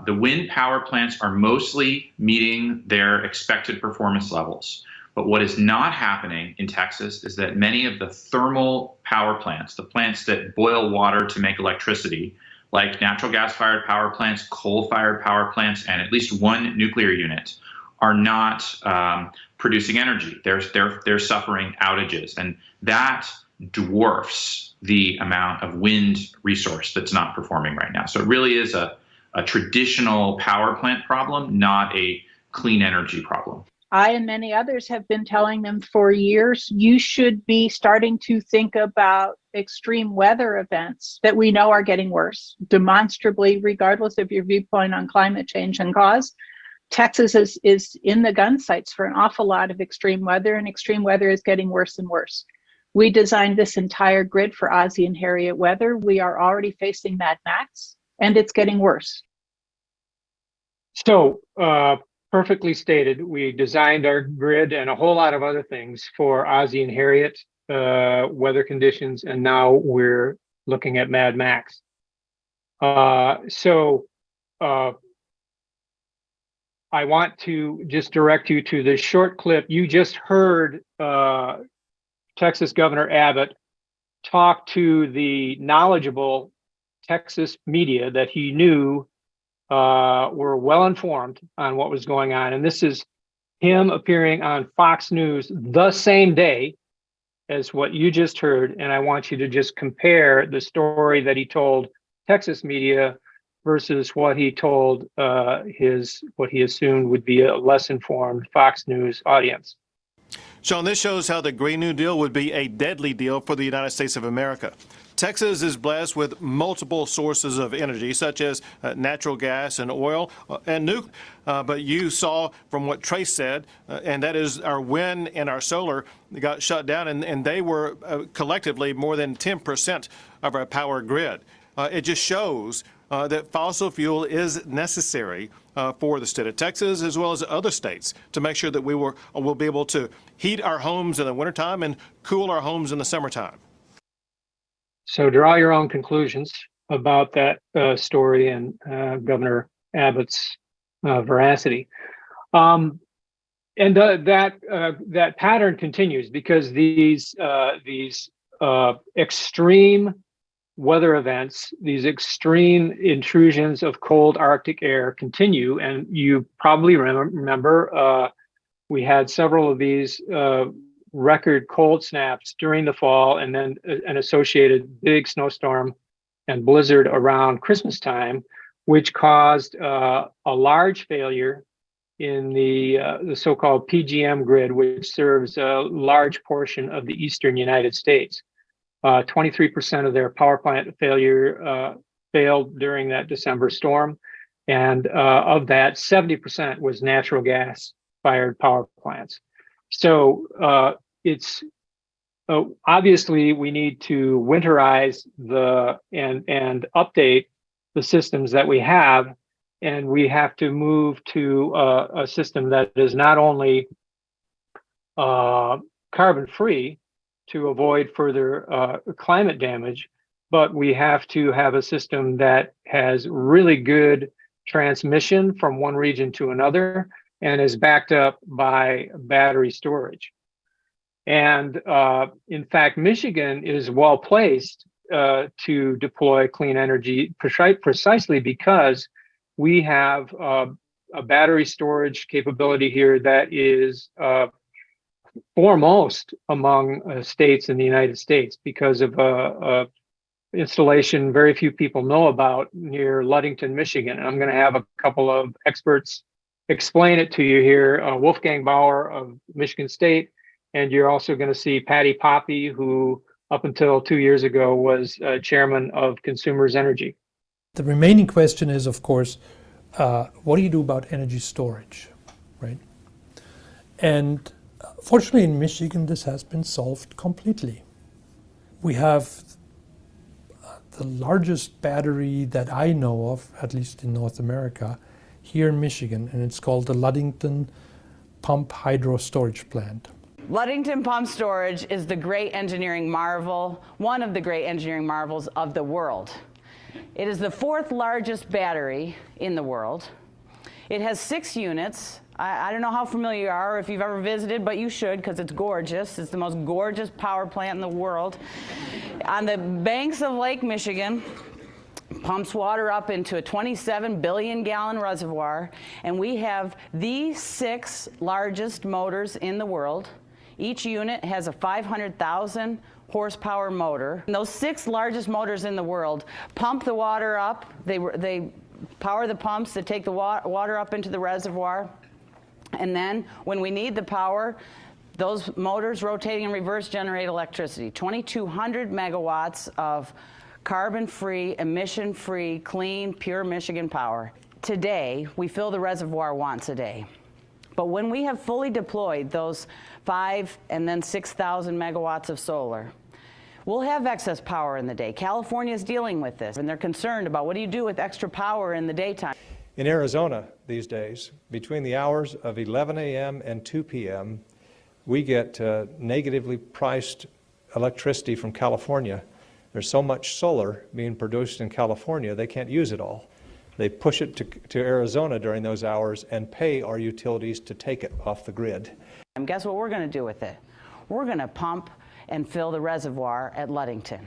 the wind power plants are mostly meeting their expected performance levels. But what is not happening in Texas is that many of the thermal power plants, the plants that boil water to make electricity, like natural gas-fired power plants, coal-fired power plants, and at least one nuclear unit, are not producing energy. They're suffering outages, and that dwarfs the amount of wind resource that's not performing right now. So it really is a traditional power plant problem, not a clean energy problem. I and many others have been telling them for years, you should be starting to think about extreme weather events that we know are getting worse, demonstrably, regardless of your viewpoint on climate change and cause. Texas is in the gun sights for an awful lot of extreme weather, and extreme weather is getting worse and worse. We designed this entire grid for Ozzie and Harriet weather. We are already facing Mad Max, and it's getting worse. So, perfectly stated, we designed our grid and a whole lot of other things for Ozzie and Harriet weather conditions, and now we're looking at Mad Max. I want to just direct you to this short clip. You just heard Texas Governor Abbott talk to the knowledgeable Texas media that he knew were well informed on what was going on. And this is him appearing on Fox News the same day as what you just heard. And I want you to just compare the story that he told Texas media versus what he told what he assumed would be a less informed Fox News audience. Sean, this shows how the Green New Deal would be a deadly deal for the United States of America. Texas is blessed with multiple sources of energy, such as natural gas and oil and nuclear. But you saw from what Trace said, and that is our wind and our solar got shut down, and they were collectively more than 10% of our power grid. It just shows that fossil fuel is necessary for the state of Texas as well as other states to make sure that we'll be able to heat our homes in the wintertime and cool our homes in the summertime. So draw your own conclusions about that story and Governor Abbott's veracity. And that pattern continues because these extreme weather events, these extreme intrusions of cold Arctic air continue. And you probably remember we had several of these record cold snaps during the fall, and then an associated big snowstorm and blizzard around Christmas time, which caused a large failure in the so-called PJM grid, which serves a large portion of the eastern United States. 23% of their power plant failed during that December storm. And of that, 70% was natural gas fired power plants. So it's obviously we need to winterize and update the systems that we have. And we have to move to a system that is not only carbon free, to avoid further climate damage, but we have to have a system that has really good transmission from one region to another and is backed up by battery storage. And in fact, Michigan is well placed to deploy clean energy precisely because we have a battery storage capability here that is foremost among states in the United States because of installation very few people know about near Ludington, Michigan. And I'm going to have a couple of experts explain it to you here. Wolfgang Bauer of Michigan State, and you're also going to see Patty Poppy, who up until 2 years ago was chairman of Consumers Energy. The remaining question is, of course, what do you do about energy storage, right? And fortunately, in Michigan, this has been solved completely. We have the largest battery that I know of, at least in North America, here in Michigan, and it's called the Ludington Pump Hydro Storage Plant. Ludington Pump Storage is the great engineering marvel, one of the great engineering marvels of the world. It is the 4th largest battery in the world. It has 6 units I don't know how familiar you are or if you've ever visited, but you should because it's gorgeous. It's the most gorgeous power plant in the world. On the banks of Lake Michigan, pumps water up into a 27 billion gallon reservoir, and we have the 6 largest motors in the world. Each unit has a 500,000 horsepower motor. And those 6 largest motors in the world pump the water up. They power the pumps that take the water up into the reservoir. And then when we need the power, those motors rotating in reverse generate electricity. 2,200 megawatts of carbon-free, emission-free, clean, pure Michigan power. Today, we fill the reservoir once a day. But when we have fully deployed those 5 and then 6,000 megawatts of solar, we'll have excess power in the day. California is dealing with this, and they're concerned about what do you do with extra power in the daytime. In Arizona these days, between the hours of 11 a.m. and 2 p.m., we get negatively priced electricity from California. There's so much solar being produced in California, they can't use it all. They push it to Arizona during those hours and pay our utilities to take it off the grid. And guess what we're going to do with it? We're going to pump and fill the reservoir at Ludington.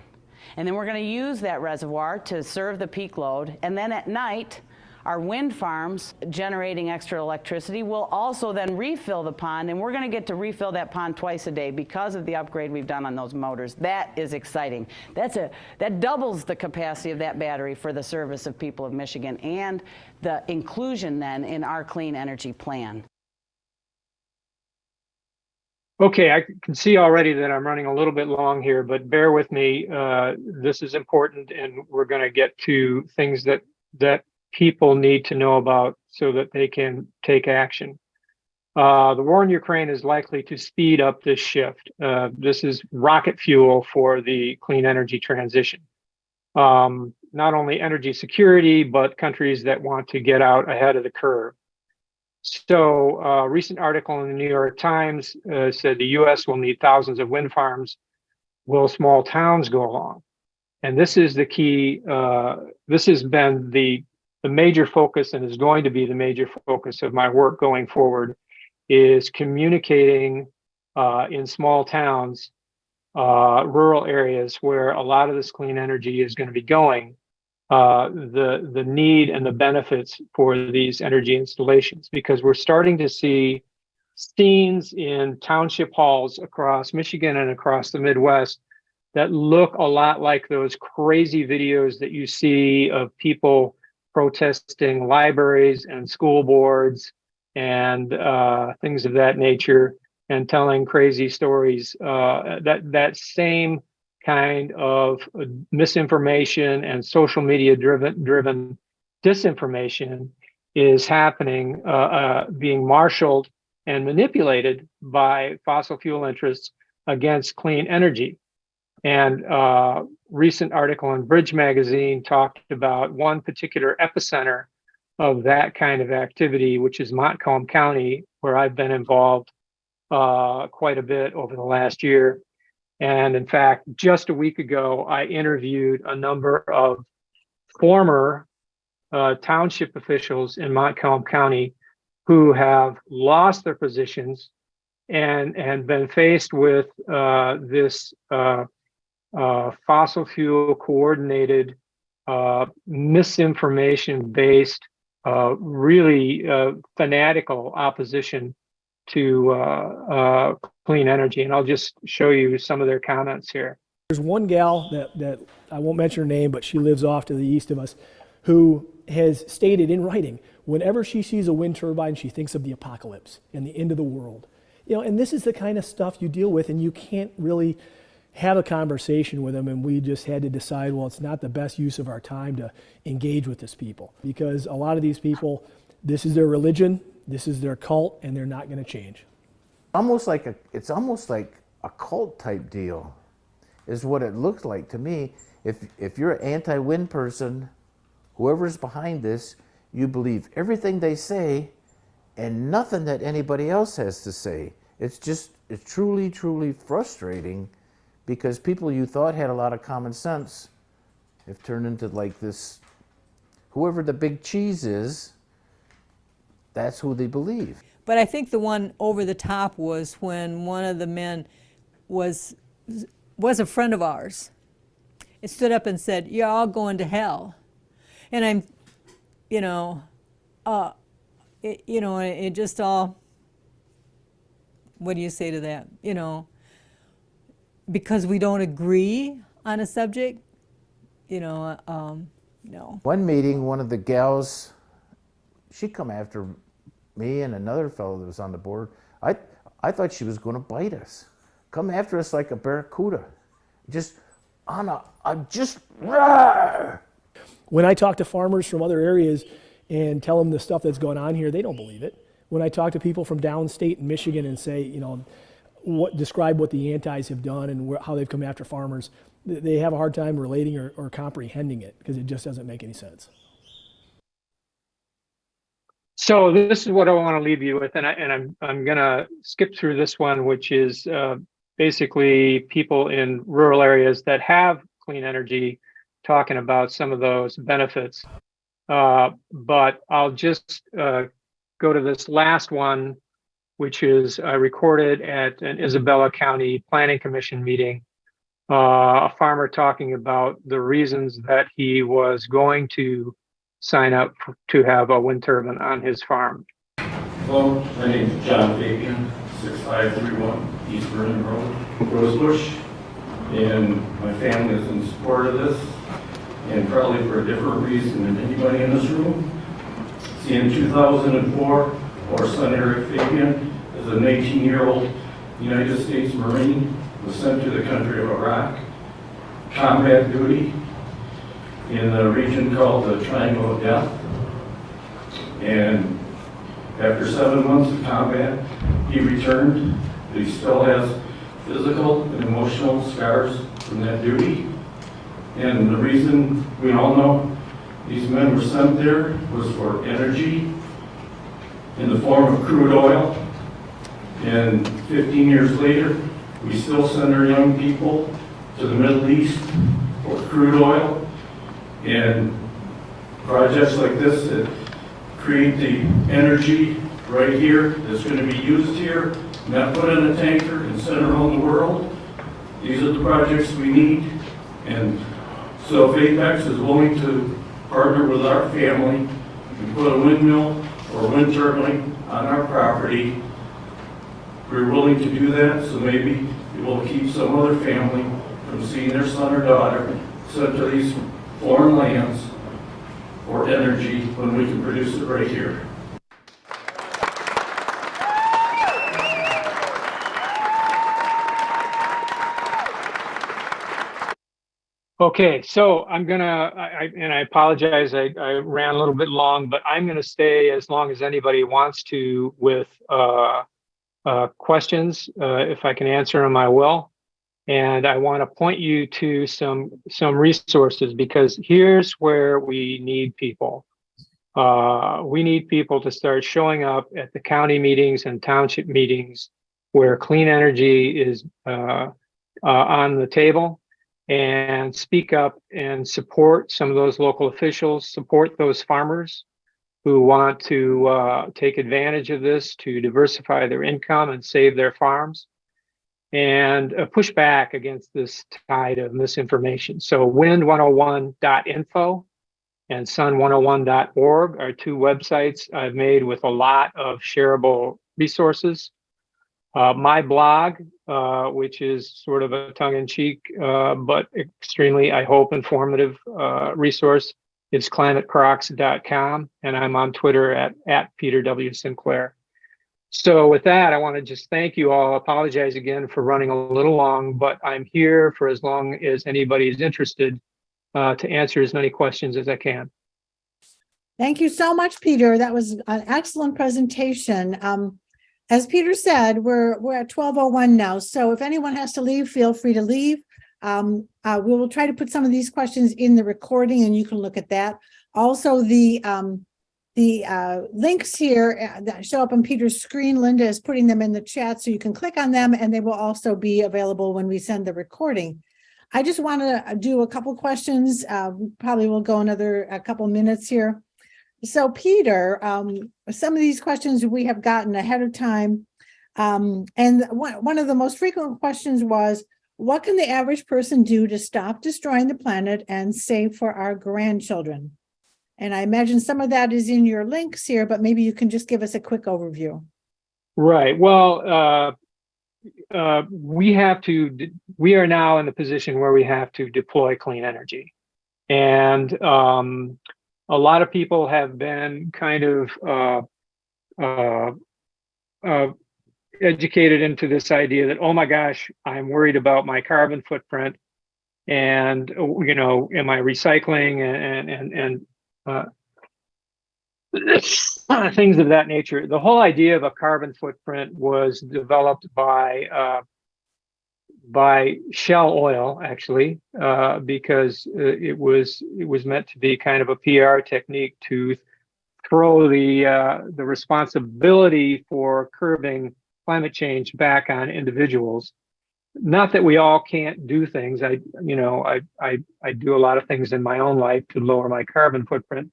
And then we're going to use that reservoir to serve the peak load. And then at night, our wind farms generating extra electricity will also then refill the pond, and we're going to get to refill that pond twice a day because of the upgrade we've done on those motors. That is exciting. That doubles the capacity of that battery for the service of people of Michigan and the inclusion then in our clean energy plan. Okay, I can see already that I'm running a little bit long here, but bear with me. This is important, and we're going to get to things that people need to know about so that they can take action. The war in Ukraine is likely to speed up this shift. This is rocket fuel for the clean energy transition. Not only energy security, but countries that want to get out ahead of the curve. So a recent article in the New York Times said the US will need thousands of wind farms. Will small towns go along? And this is the key. This has been the major focus and is going to be the major focus of my work going forward, is communicating in small towns, rural areas where a lot of this clean energy is going to be going, the need and the benefits for these energy installations, because we're starting to see scenes in township halls across Michigan and across the Midwest that look a lot like those crazy videos that you see of people protesting libraries and school boards and things of that nature, and telling crazy stories. That same kind of misinformation and social media driven disinformation is happening, being marshaled and manipulated by fossil fuel interests against clean energy. And recent article in Bridge magazine talked about one particular epicenter of that kind of activity, which is Montcalm County, where I've been involved quite a bit over the last year. And in fact, just a week ago, I interviewed a number of former township officials in Montcalm County who have lost their positions and been faced with this fossil fuel coordinated, misinformation-based, really fanatical opposition to clean energy. And I'll just show you some of their comments here. There's one gal that I won't mention her name, but she lives off to the east of us, who has stated in writing, whenever she sees a wind turbine, she thinks of the apocalypse and the end of the world. You know, and this is the kind of stuff you deal with, and you can't really have a conversation with them, and we just had to decide, well, it's not the best use of our time to engage with this people, because a lot of these people, this is their religion, this is their cult, and they're not going to change. It's almost like a cult type deal, is what it looks like to me. If you're an anti-wind person, whoever's behind this, you believe everything they say and nothing that anybody else has to say. It's truly, truly frustrating, because people you thought had a lot of common sense have turned into like this, whoever the big cheese is, that's who they believe. But I think the one over the top was when one of the men was a friend of ours. It stood up and said, "You're all going to hell." And I'm, it just all, what do you say to that? Because we don't agree on a subject, no. One meeting, one of the gals, she come after me and another fellow that was on the board. I thought she was going to bite us, come after us like a barracuda, just on just rawr. When I talk to farmers from other areas and tell them the stuff that's going on here, they don't believe it. When I talk to people from downstate in Michigan and say, describe what the antis have done and how they've come after farmers, they have a hard time relating or comprehending it because it just doesn't make any sense. So this is what I want to leave you with, and I'm gonna skip through this one, which is basically people in rural areas that have clean energy talking about some of those benefits. But I'll just go to this last one, which is recorded at an Isabella County Planning Commission meeting. A farmer talking about the reasons that he was going to sign up to have a wind turbine on his farm. Hello, my name is John Fabian, 6531 East Vernon Road, Rosebush, and my family is in support of this, and probably for a different reason than anybody in this room. See, in 2004, our son Eric Fabian, as an 18-year-old United States Marine, was sent to the country of Iraq, combat duty, in a region called the Triangle of Death. And after 7 months of combat, he returned, but he still has physical and emotional scars from that duty. And the reason we all know these men were sent there was for energy in the form of crude oil. And 15 years later, we still send our young people to the Middle East for crude oil. And projects like this that create the energy right here that's going to be used here, not put in a tanker and sent around the world. These are the projects we need. And so if Apex is willing to partner with our family and put a windmill or wind turbine on our property, we're willing to do that. So maybe it will keep some other family from seeing their son or daughter sent to these foreign lands for energy when we can produce it right here. Okay, so I'm gonna, and I apologize, I ran a little bit long, but I'm gonna stay as long as anybody wants to with questions. If I can answer them, I will. And I want to point you to some resources, because here's where we need people. We need people to start showing up at the county meetings and township meetings where clean energy is on the table, and speak up and support some of those local officials, support those farmers who want to take advantage of this to diversify their income and save their farms, and push back against this tide of misinformation. So wind101.info and sun101.org are two websites I've made with a lot of shareable resources. My blog, which is sort of a tongue-in-cheek, but extremely, I hope, informative resource, is climatecrocs.com, and I'm on Twitter at Peter W. Sinclair. So with that, I want to just thank you all. Apologize again for running a little long, but I'm here for as long as anybody is interested to answer as many questions as I can. Thank you so much, Peter. That was an excellent presentation. As Peter said, we're at 12:01 now. So if anyone has to leave, feel free to leave. We will try to put some of these questions in the recording, and you can look at that. Also, the links here that show up on Peter's screen, Linda is putting them in the chat, so you can click on them, and they will also be available when we send the recording. I just want to do a couple questions. Probably will go a couple minutes here. So Peter, some of these questions we have gotten ahead of time. And one of the most frequent questions was, what can the average person do to stop destroying the planet and save for our grandchildren? And I imagine some of that is in your links here, but maybe you can just give us a quick overview. Right. Well, we are now in the position where we have to deploy clean energy. And a lot of people have been kind of educated into this idea that, oh my gosh, I'm worried about my carbon footprint, and am I recycling and things of that nature. The whole idea of a carbon footprint was developed by Shell Oil, actually, because it was meant to be kind of a PR technique to throw the responsibility for curbing climate change back on individuals. Not that we all can't do things. I do a lot of things in my own life to lower my carbon footprint,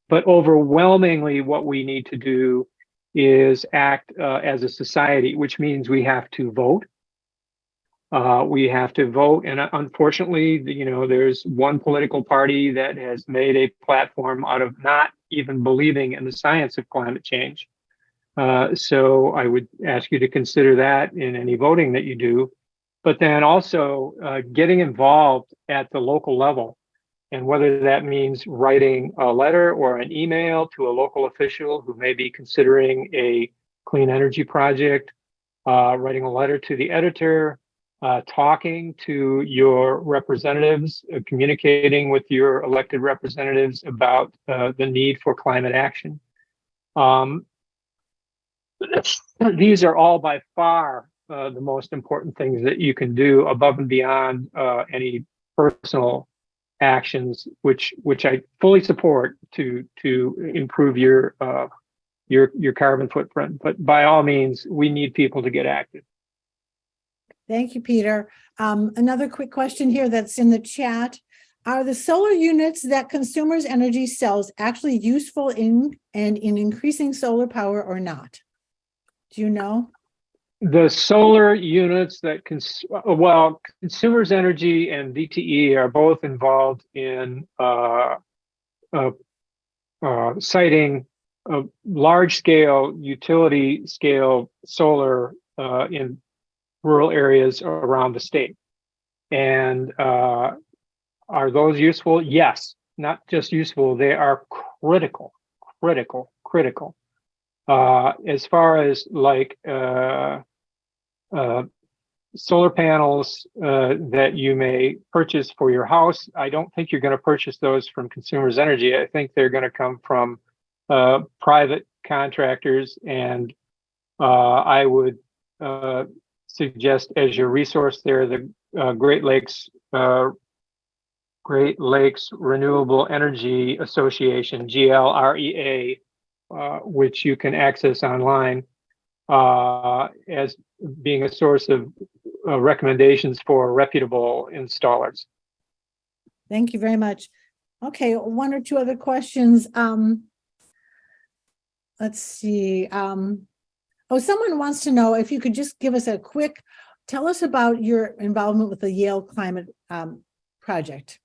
but overwhelmingly what we need to do is act as a society, which means we have to vote. We have to vote, and unfortunately, there's one political party that has made a platform out of not even believing in the science of climate change. So I would ask you to consider that in any voting that you do, but then also getting involved at the local level, and whether that means writing a letter or an email to a local official who may be considering a clean energy project, writing a letter to the editor, talking to your representatives, communicating with your elected representatives about the need for climate action. These are all by far the most important things that you can do above and beyond any personal actions, which I fully support to improve your carbon footprint. But by all means, we need people to get active. Thank you, Peter. Another quick question here that's in the chat. Are the solar units that Consumers Energy sells actually useful in increasing solar power or not? Do you know? The solar units that Consumers Energy and DTE are both involved in siting large-scale, utility-scale solar in rural areas around the state. And are those useful? Yes, not just useful, they are critical. As far as like solar panels that you may purchase for your house, I don't think you're going to purchase those from Consumers Energy. I think they're going to come from private contractors, and I would suggest as your resource there the Great Lakes Renewable Energy Association, GLREA, which you can access online as being a source of recommendations for reputable installers. Thank you very much. Okay, one or two other questions. Let's see. Someone wants to know if you could just give us tell us about your involvement with the Yale climate project.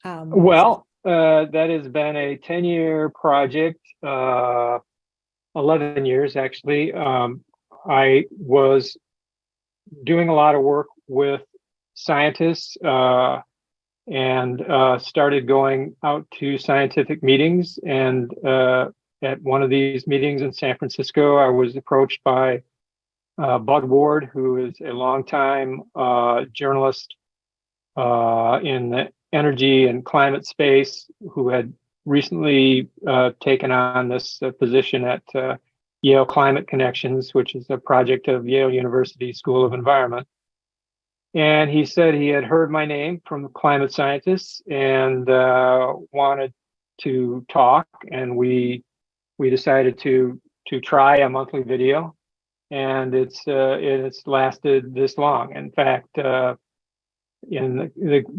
That has been a 10-year project, 11 years actually. I was doing a lot of work with scientists and started going out to scientific meetings. And at one of these meetings in San Francisco, I was approached by Bud Ward, who is a longtime journalist in the energy and climate space, who had recently taken on this position at Yale Climate Connections, which is a project of Yale University School of Environment. And he said he had heard my name from climate scientists and wanted to talk, and we decided to try a monthly video, and it's lasted this long. In fact, in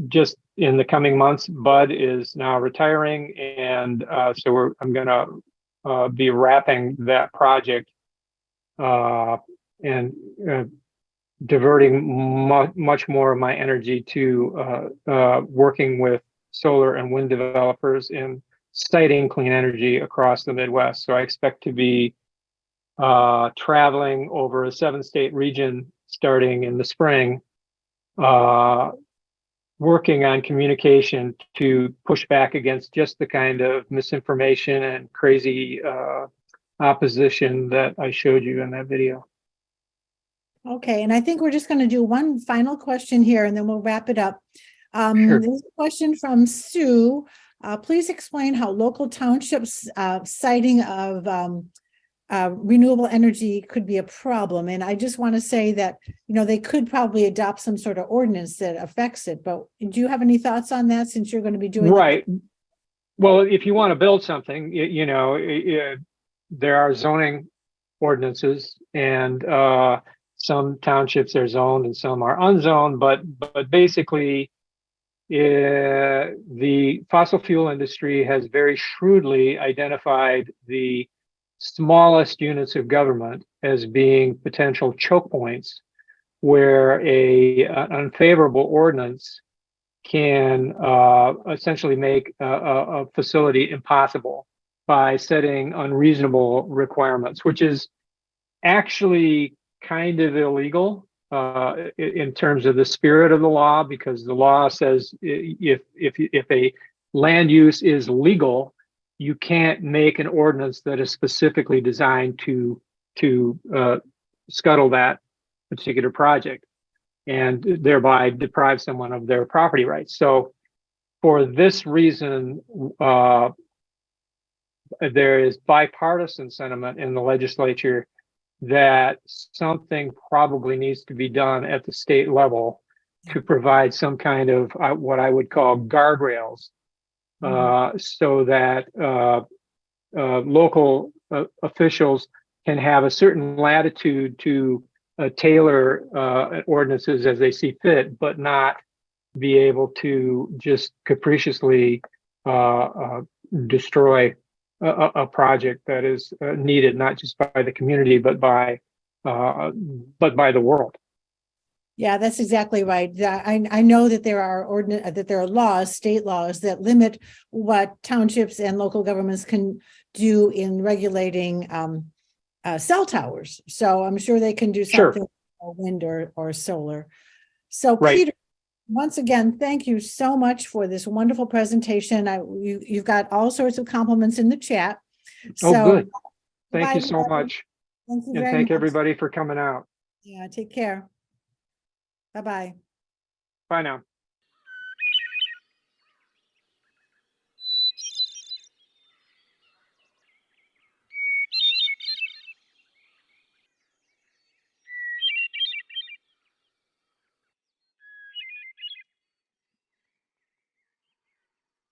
just in the coming months. Bud is now retiring, and so I'm going to be wrapping that project and diverting much more of my energy to working with solar and wind developers in siting clean energy across the Midwest. So I expect to be traveling over a 7-state region starting in the spring, working on communication to push back against just the kind of misinformation and crazy opposition that I showed you in that video. Okay, and I think we're just going to do one final question here, and then we'll wrap it up. Sure. There's a question from Sue. Please explain how local townships siting of renewable energy could be a problem. And I just want to say that, they could probably adopt some sort of ordinance that affects it. But do you have any thoughts on that, since you're going to be doing right? Well, if you want to build something, there are zoning ordinances, and some townships are zoned and some are unzoned, but basically the fossil fuel industry has very shrewdly identified the smallest units of government as being potential choke points where an unfavorable ordinance can essentially make a facility impossible by setting unreasonable requirements, which is actually kind of illegal in terms of the spirit of the law, because the law says if a land use is legal, you can't make an ordinance that is specifically designed to scuttle that particular project and thereby deprive someone of their property rights. So for this reason, there is bipartisan sentiment in the legislature that something probably needs to be done at the state level to provide some kind of what I would call guardrails, so that local officials can have a certain latitude to tailor ordinances as they see fit, but not be able to just capriciously destroy a project that is needed not just by the community but by the world. Yeah, that's exactly right. I know that there are laws, state laws, that limit what townships and local governments can do in regulating cell towers. So I'm sure they can do something for wind or solar. So Peter, once again, thank you so much for this wonderful presentation. You've got all sorts of compliments in the chat. Oh, good. Thank you so much. Thank you and very thank much. everybody for coming out. Yeah, take care. Bye-bye. Bye now.